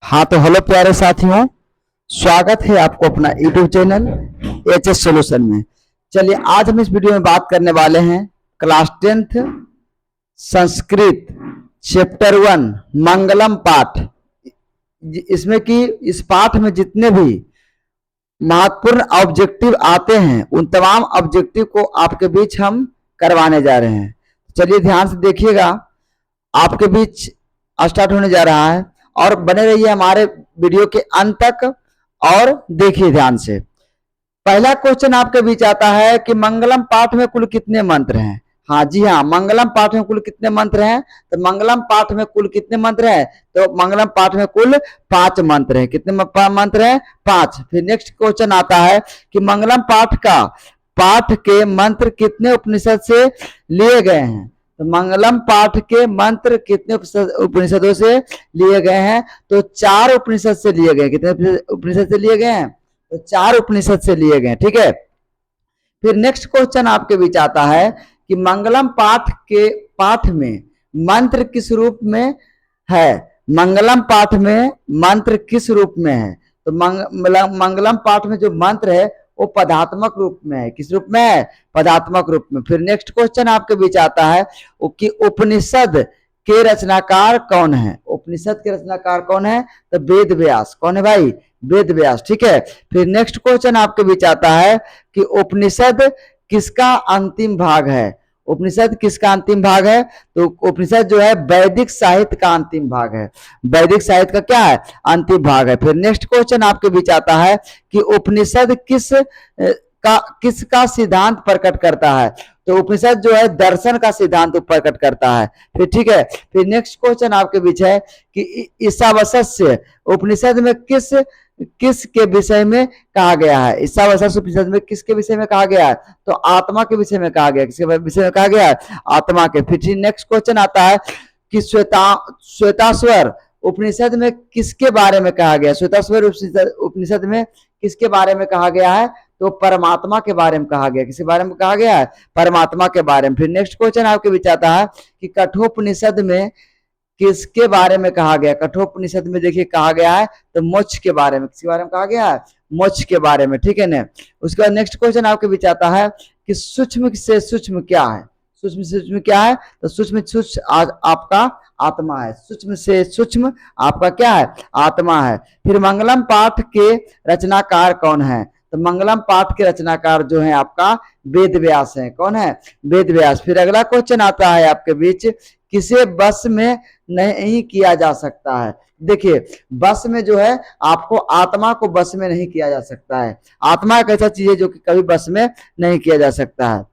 हाँ तो हेलो प्यारे साथियों, स्वागत है आपको अपना यूट्यूब चैनल एचएस सॉल्यूशन में। चलिए आज हम इस वीडियो में बात करने वाले हैं क्लास 10th संस्कृत चैप्टर 1 मंगलम पाठ। इसमें कि इस पाठ में जितने भी महत्वपूर्ण ऑब्जेक्टिव आते हैं उन तमाम ऑब्जेक्टिव को आपके बीच हम करवाने जा रहे हैं। चलिए ध्यान से देखिएगा, आपके बीच स्टार्ट होने जा रहा है और बने रहिए हमारे वीडियो के अंत तक और देखिए ध्यान से। पहला क्वेश्चन आपके बीच आता है कि मंगलम पाठ में कुल कितने मंत्र हैं। हाँ जी हाँ, मंगलम पाठ में कुल कितने मंत्र हैं? तो मंगलम पाठ में कुल कितने मंत्र हैं? तो मंगलम पाठ में कुल 5 मंत्र हैं। कितने मंत्र हैं? 5। फिर नेक्स्ट क्वेश्चन आता है कि मंगलम पाठ के मंत्र कितने उपनिषद से लिए गए हैं? तो मंगलम पाठ के मंत्र कितने उपनिषदों से लिए गए हैं? तो 4 उपनिषद से लिए गए। कितने उपनिषद से लिए गए हैं? तो 4 उपनिषद से लिए गए। ठीक है। फिर नेक्स्ट क्वेश्चन आपके बीच आता है कि मंगलम पाठ में मंत्र किस रूप में है? मंगलम पाठ में मंत्र किस रूप में है? तो मंगलम पाठ में जो मंत्र है वो पदात्मक रूप में है। किस रूप में है? पदात्मक रूप में। फिर नेक्स्ट क्वेश्चन आपके बीच आता है कि उपनिषद के रचनाकार कौन है? उपनिषद के रचनाकार कौन है? तो वेद व्यास। कौन है भाई? वेद व्यास। ठीक है। फिर नेक्स्ट क्वेश्चन आपके बीच आता है कि उपनिषद किसका अंतिम भाग है? उपनिषद किसका अंतिम भाग है? तो उपनिषद जो है वैदिक साहित्य का अंतिम भाग है। वैदिक साहित्य का क्या है? अंतिम भाग है। फिर नेक्स्ट क्वेश्चन आपके बीच आता है कि उपनिषद किसका सिद्धांत प्रकट करता है? तो उपनिषद जो है दर्शन का सिद्धांत प्रकट करता है। फिर ठीक है। फिर नेक्स्ट क्वेश्चन आपके बीच है कि ईशावास्य उपनिषद में किस के विषय में कहा गया है? ईशावास्य उपनिषद में किसके विषय में कहा गया है? तो आत्मा के विषय में कहा गया। किसके विषय में कहा गया है? आत्मा के। फिर नेक्स्ट क्वेश्चन आता है कि श्वेताश्वर उपनिषद में किसके बारे में कहा गया? श्वेताश्वर उपनिषद में किसके बारे में कहा गया है? तो परमात्मा के बारे में कहा गया। किसके बारे में कहा गया है? परमात्मा के बारे में। फिर नेक्स्ट क्वेश्चन आपके बीच आता है कि कठोपनिषद में किसके बारे में कहा गया? कठोपनिषद में देखिए कहा गया है तो मोक्ष के बारे में। किसके बारे में कहा गया है? मोक्ष के बारे में। ठीक है ना। उसके बाद नेक्स्ट क्वेश्चन आपके बीच आता है कि सूक्ष्म से सूक्ष्म क्या है? सूक्ष्म से सूक्ष्म क्या है? तो सूक्ष्म आपका आत्मा है। सूक्ष्म से सूक्ष्म आपका क्या है? आत्मा है। फिर मंगलम पाठ के रचनाकार कौन है? तो मंगलम पाठ के रचनाकार जो है आपका वेद व्यास है। कौन है? वेद व्यास। फिर अगला क्वेश्चन आता है आपके बीच, किसे बस में नहीं किया जा सकता है? देखिए बस में जो है आपको आत्मा को बस में नहीं किया जा सकता है। आत्मा एक ऐसा चीज है जो कि कभी बस में नहीं किया जा सकता है।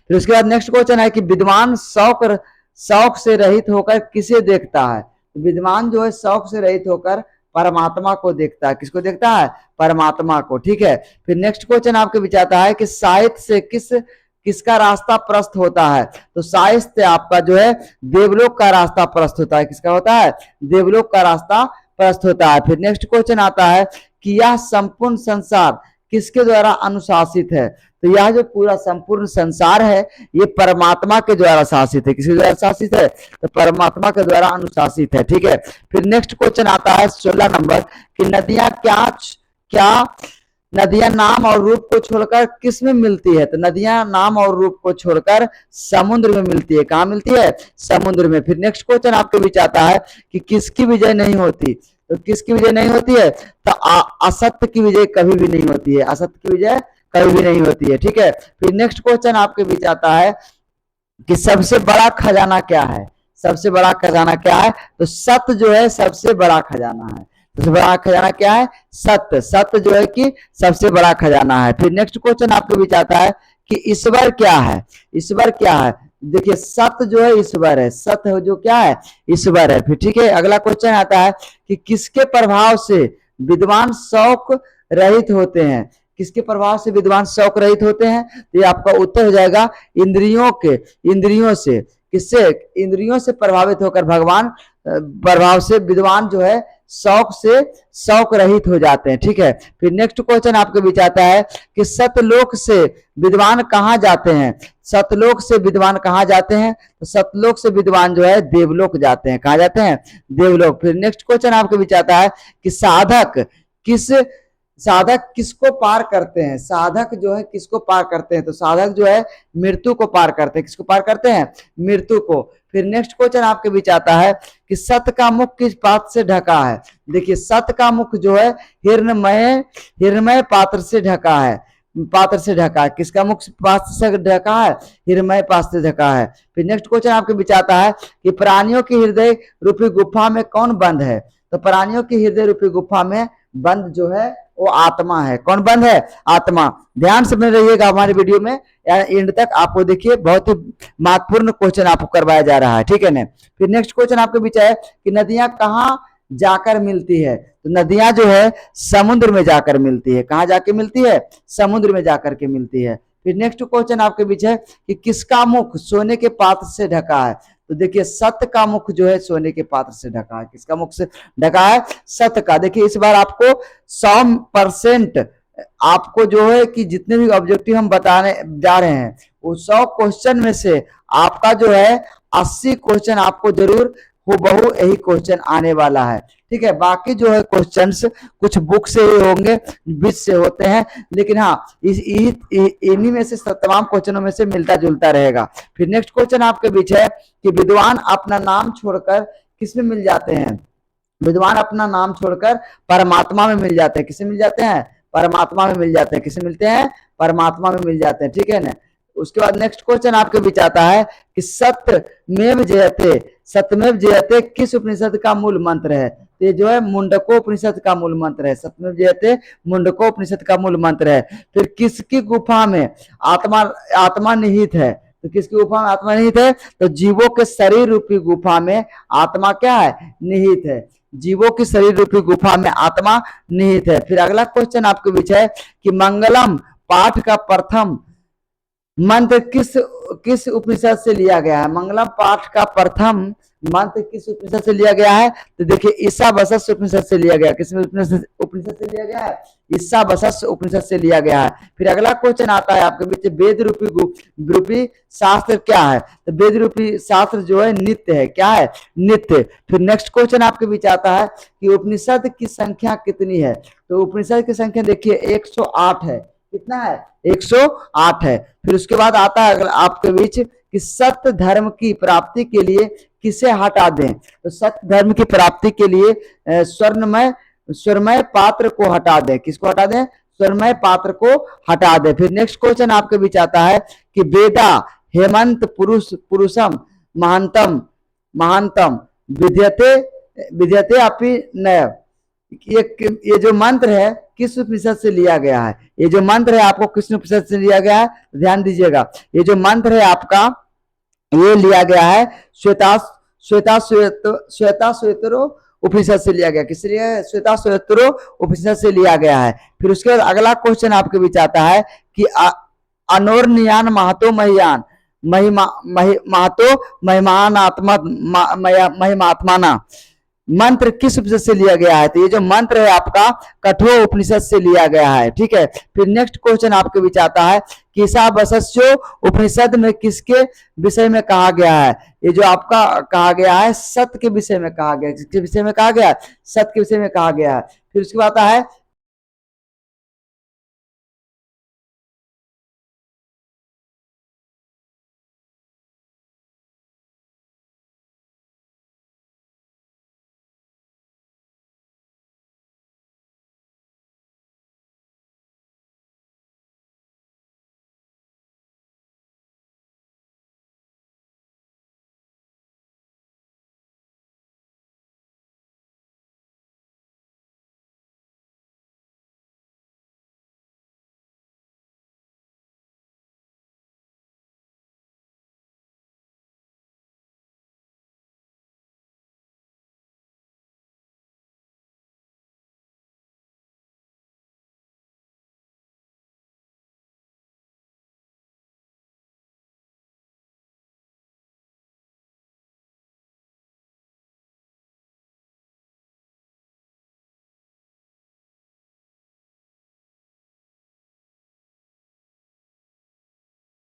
फिर उसके बाद नेक्स्ट क्वेश्चन है कि विद्वान शौक से रहित होकर किसे देखता है? विद्वान जो है शौक से रहित होकर परमात्मा को देखता है। किसको देखता है? परमात्मा को। ठीक है। फिर नेक्स्ट क्वेश्चन आपके बीच आता है कि साहित्य से किसका रास्ता प्रस्त होता है? तो साहित्य आपका जो है देवलोक का रास्ता प्रस्त होता है। किसका होता है? देवलोक का रास्ता प्रस्त होता है। फिर नेक्स्ट क्वेश्चन आता है कि यह संपूर्ण संसार किसके द्वारा अनुशासित है? तो यह जो पूरा संपूर्ण संसार है ये परमात्मा के द्वारा शासित है। किसके द्वारा शासित है? तो परमात्मा के द्वारा अनुशासित है। ठीक है। फिर नेक्स्ट क्वेश्चन आता है 16 नंबर कि नदियां नाम और रूप को छोड़कर किस में मिलती है? तो नदियां नाम और रूप को छोड़कर समुद्र में मिलती है। कहाँ मिलती है? समुद्र में। फिर नेक्स्ट क्वेश्चन आपके बीच आता है कि किसकी विजय नहीं होती? तो किसकी विजय नहीं होती है? तो असत्य की विजय कभी भी नहीं होती है। असत्य की विजय कभी भी नहीं होती है। ठीक है। फिर नेक्स्ट क्वेश्चन आपके बीच आता है कि सबसे बड़ा खजाना क्या है? सबसे बड़ा खजाना क्या है? तो सत्य जो है सबसे बड़ा खजाना है। सबसे बड़ा खजाना क्या है? सत्य। सत्य जो है कि सबसे बड़ा खजाना है। फिर नेक्स्ट क्वेश्चन आपके बीच आता है कि ईश्वर क्या है? ईश्वर क्या है? देखिए सत्य जो है ईश्वर है। सत्य जो क्या है? ईश्वर है। फिर ठीक है। अगला क्वेश्चन आता है कि किसके प्रभाव से विद्वान शौक रहित होते हैं? किसके प्रभाव से विद्वान शौक रहित होते हैं? तो ये आपका उत्तर हो जाएगा इंद्रियों से। किससे? इंद्रियों से प्रभावित होकर प्रभाव से विद्वान जो है शौक से शौक रहित हो जाते हैं। ठीक है, फिर नेक्स्ट क्वेश्चन आपके बीच आता है कि सतलोक से विद्वान कहाँ जाते हैं। सतलोक से विद्वान कहाँ जाते हैं, तो सतलोक से विद्वान जो है देवलोक जाते हैं। कहाँ जाते हैं, देवलोक। फिर नेक्स्ट क्वेश्चन आपके बीच आता है कि साधक किसको पार करते हैं। साधक जो है किसको पार करते हैं, तो साधक जो है मृत्यु को पार करते हैं। किसको पार करते हैं, मृत्यु को। फिर नेक्स्ट क्वेश्चन आपके बीच आता है कि सत का मुख किस पात्र से ढका है। देखिए सत का मुख जो है हिरणमय पात्र से ढका है, पात्र से ढका है। किसका मुख पात्र से ढका है, हिरणमय पात्र से ढका है। फिर नेक्स्ट क्वेश्चन आपके बीच आता है कि प्राणियों की हृदय रूपी गुफा में कौन बंद है, तो प्राणियों की हृदय रूपी गुफा में बंद जो है वो आत्मा है। कौन बंद है, आत्मा। ध्यान से बने रहिएगा हमारे वीडियो में एंड तक, आपको देखिए बहुत ही महत्वपूर्ण क्वेश्चन आपको करवाया जा रहा है। ठीक है ना। फिर नेक्स्ट क्वेश्चन आपके बीच है कि नदियां कहाँ जाकर मिलती है, तो नदियां जो है समुद्र में जाकर मिलती है। कहाँ जाके मिलती है, समुद्र में जाकर के मिलती है। फिर नेक्स्ट क्वेश्चन आपके बीच है कि किसका मुख सोने के पात्र से ढका है, तो देखिए सत्य का मुख जो है सोने के पात्र से ढका है। किसका मुख से ढका है, सत्य का। देखिए इस बार आपको 100% आपको जो है कि जितने भी ऑब्जेक्टिव हम बताने जा रहे हैं वो 100 क्वेश्चन में से आपका जो है 80 क्वेश्चन आपको जरूर हूबहू यही क्वेश्चन आने वाला है। ठीक है, बाकी जो है क्वेश्चंस कुछ बुक से ही होंगे, बीच से होते हैं, लेकिन हाँ इन्हीं में से तमाम क्वेश्चनों में से मिलता जुलता रहेगा। फिर नेक्स्ट क्वेश्चन आपके बीच है कि विद्वान अपना नाम छोड़कर किसमें मिल जाते हैं। विद्वान अपना नाम छोड़कर परमात्मा में मिल जाते हैं। किसमें मिल जाते हैं, परमात्मा में मिल जाते हैं। किसमें मिलते हैं, परमात्मा में मिल जाते हैं। ठीक है ना। उसके बाद नेक्स्ट क्वेश्चन आपके बीच आता है कि सत्यमेव जयते, सत्यमेव जयते किस उपनिषद का मूल मंत्र है, तो ये जो है मुंडकोपनिषद का मूल मंत्र है। सत्यमेव जयते मुंडकोपनिषद का मूल मंत्र है। फिर किसकी गुफा में आत्मा निहित है, तो किसकी गुफा में आत्मा निहित है, तो जीवों के शरीर रूपी गुफा में आत्मा क्या है, निहित है। जीवों की शरीर रूपी गुफा में आत्मा निहित है। फिर अगला क्वेश्चन आपके बीच है कि मंगलम पाठ का प्रथम मंत्र किस उपनिषद से लिया गया है। मंगलम पाठ का प्रथम मंत्र किस उपनिषद से लिया गया है, तो देखिए ईशावास्य उपनिषद से लिया गया। किस उपनिषद से लिया गया है, ईशावास्य उपनिषद से लिया गया है। फिर अगला क्वेश्चन आता है आपके बीच वेद रूपी शास्त्र क्या है, तो वेद रूपी शास्त्र जो है नित्य है। क्या है, नित्य। फिर नेक्स्ट क्वेश्चन आपके बीच आता है कि उपनिषद की संख्या कितनी है, तो उपनिषद की संख्या देखिए 108 है। कितना है, 108 है। फिर उसके बाद आता है आपके बीच कि सत्य धर्म की प्राप्ति के लिए किसे हटा दें, तो सत्य धर्म की प्राप्ति के लिए स्वर्णमय पात्र को हटा दें। किसको हटा दें, स्वर्णमय पात्र को हटा दें। फिर नेक्स्ट क्वेश्चन आपके बीच आता है कि वेदा हेमंत पुरुषम महानतम विद्यते अपि नय, ये जो मंत्र है किस उपनिषद से लिया गया है। ये जो मंत्र है आपको किस उपनिषद से लिया गया है, ध्यान दीजिएगा। ये जो मंत्र है आपका ये लिया गया है श्वेताश्वेतरो उपनिषद से लिया गया। किस लिए, श्वेताश्वेतरो उपनिषद से लिया गया है। फिर उसके बाद अगला क्वेश्चन आपके बीच आता है कि अनोरनियान महतो महियान महतो महिमान आत्मा महिमात्माना मंत्र किस उपनिषद से लिया गया है, तो ये जो मंत्र है आपका कठोर उपनिषद से लिया गया है। ठीक है। फिर नेक्स्ट क्वेश्चन आपके बीच आता है कि ईशावास्य उपनिषद में किसके विषय में कहा गया है, ये जो आपका कहा गया है सत्य के विषय में कहा गया है। किसके विषय में कहा गया है, सत्य के विषय में कहा गया है। फिर उसके बाद आता है